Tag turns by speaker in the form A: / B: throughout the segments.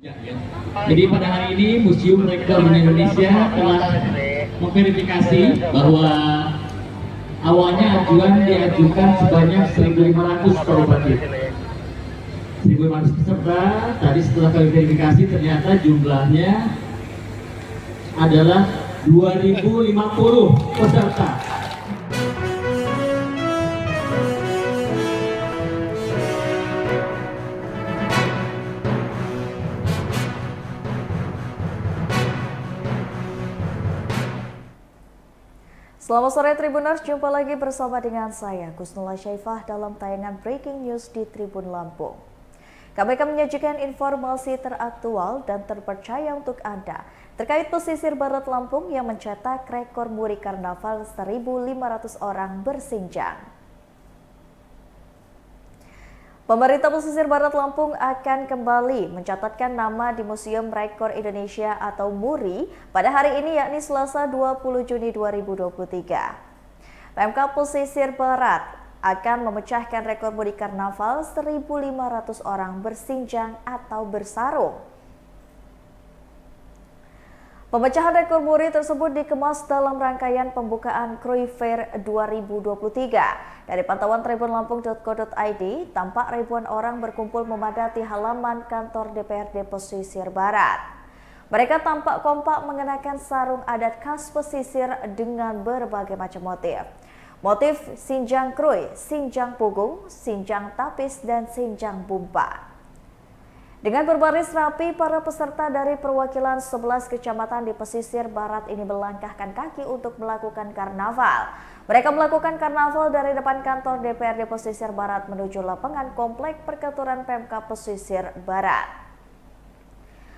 A: Jadi pada hari ini Museum Rekor Indonesia telah memverifikasi bahwa awalnya ajuan diajukan sebanyak 1.500 korban. 1.500 peserta, tadi setelah kami verifikasi ternyata jumlahnya adalah 2.050 peserta.
B: Selamat sore Tribuners, jumpa lagi bersama dengan saya Gusnula Syaifah dalam tayangan Breaking News di Tribun Lampung. Kami akan menyajikan informasi teraktual dan terpercaya untuk Anda terkait pesisir barat Lampung yang mencetak rekor muri karnaval 1.500 orang bersinjang. Pemerintah pesisir barat Lampung akan kembali mencatatkan nama di Museum Rekor Indonesia atau MURI pada hari ini, yakni Selasa 20 Juni 2023. Pemkab Pesisir Barat akan memecahkan rekor muri karnaval 1.500 orang bersinjang atau bersarung. Pemecahan rekor muri tersebut dikemas dalam rangkaian pembukaan Krui Fair 2023. Dari pantauan tribunlampung.co.id, tampak ribuan orang berkumpul memadati halaman kantor DPRD Pesisir Barat. Mereka tampak kompak mengenakan sarung adat khas pesisir dengan berbagai macam motif. Motif sinjang krui, sinjang punggung, sinjang tapis, dan sinjang bumpa. Dengan berbaris rapi, para peserta dari perwakilan 11 kecamatan di pesisir barat ini melangkahkan kaki untuk melakukan karnaval. Mereka melakukan karnaval dari depan kantor DPRD Pesisir Barat menuju lapangan komplek perkantoran Pemkab Pesisir Barat.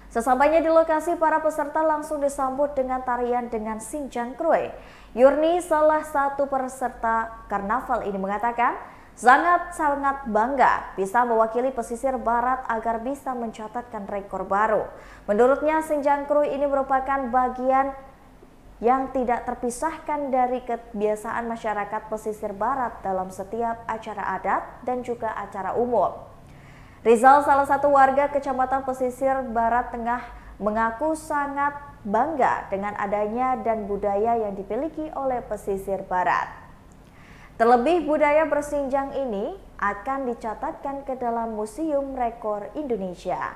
B: Sesampainya di lokasi, para peserta langsung disambut dengan tarian dengan sinjang krui. Yurni, salah satu peserta karnaval ini, mengatakan sangat bangga bisa mewakili pesisir barat agar bisa mencatatkan rekor baru. Menurutnya, sinjang krui ini merupakan bagian yang tidak terpisahkan dari kebiasaan masyarakat pesisir barat dalam setiap acara adat dan juga acara umum. Rizal, salah satu warga kecamatan Pesisir Barat Tengah, mengaku sangat bangga dengan adanya dan budaya yang dimiliki oleh pesisir barat. Terlebih, budaya bersinjang ini akan dicatatkan ke dalam Museum Rekor Indonesia.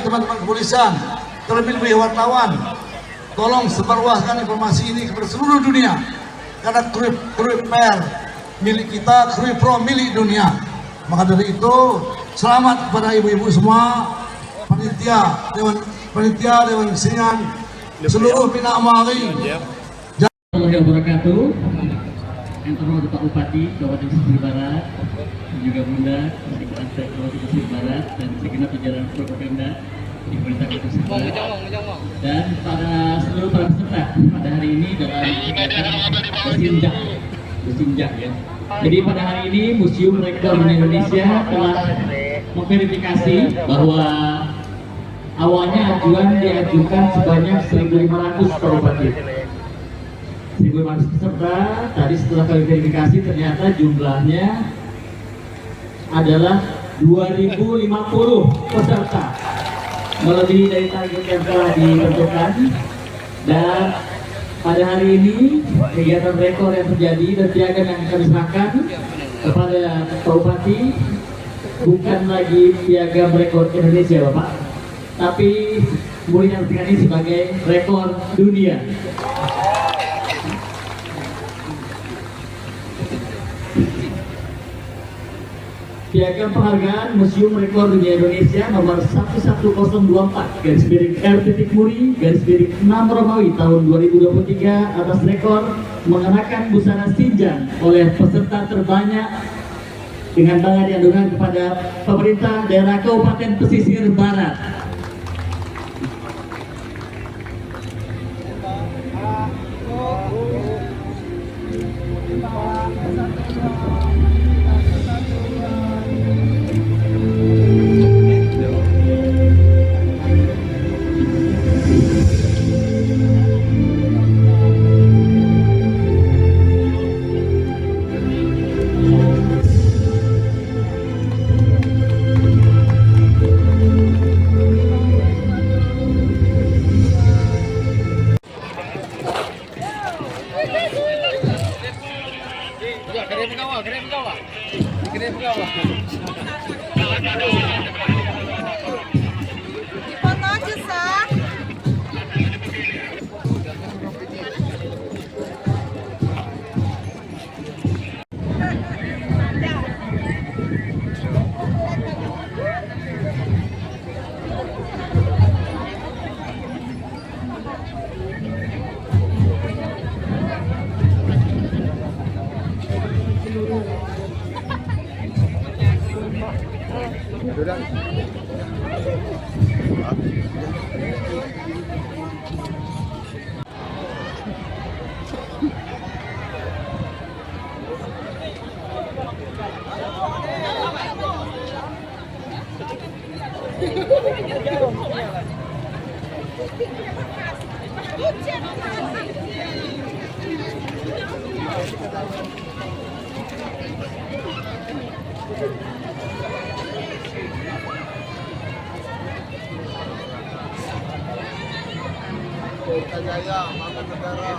C: Teman-teman kepolisian, terlebih-lebih wartawan, tolong sebarluaskan informasi ini kepada seluruh dunia, karena Krui Fair milik kita, Krui Pro milik dunia. Maka dari itu, selamat kepada ibu-ibu semua, panitia, dewan kesenian, seluruh Bina Amali.
A: Assalamualaikum wabarakatuh. Yang terhormat Pak Bupati Kabupaten Pesisir Barat, dan juga Bunda Kabupaten Pesisir Barat, dan segenap jajaran Forkopimda di Pemerintah Pesisir Barat, dan seluruh para peserta pada hari ini dalam bersinjang ya. Jadi pada hari ini Museum Rekor Indonesia telah memverifikasi bahwa awalnya ajuan diajukan sebanyak 1.500 korban. 1.500 peserta, tadi setelah kami verifikasi ternyata jumlahnya adalah 2050 peserta, melebihi dari target yang telah ditentukan. Dan pada hari ini kegiatan rekor yang terjadi dan piagam yang kami serahkan kepada Pak Bupati bukan lagi piagam rekor Indonesia Bapak, tapi kemudian ini sebagai rekor dunia. Piagam penghargaan Museum Rekor Dunia Indonesia nomor 11024 /R.Muri/6 Romawi tahun 2023 atas rekor mengenakan busana Xinjiang oleh peserta terbanyak dengan bangga diadukan kepada pemerintah daerah Kabupaten Pesisir Barat.
D: Jaya, Mama Negara,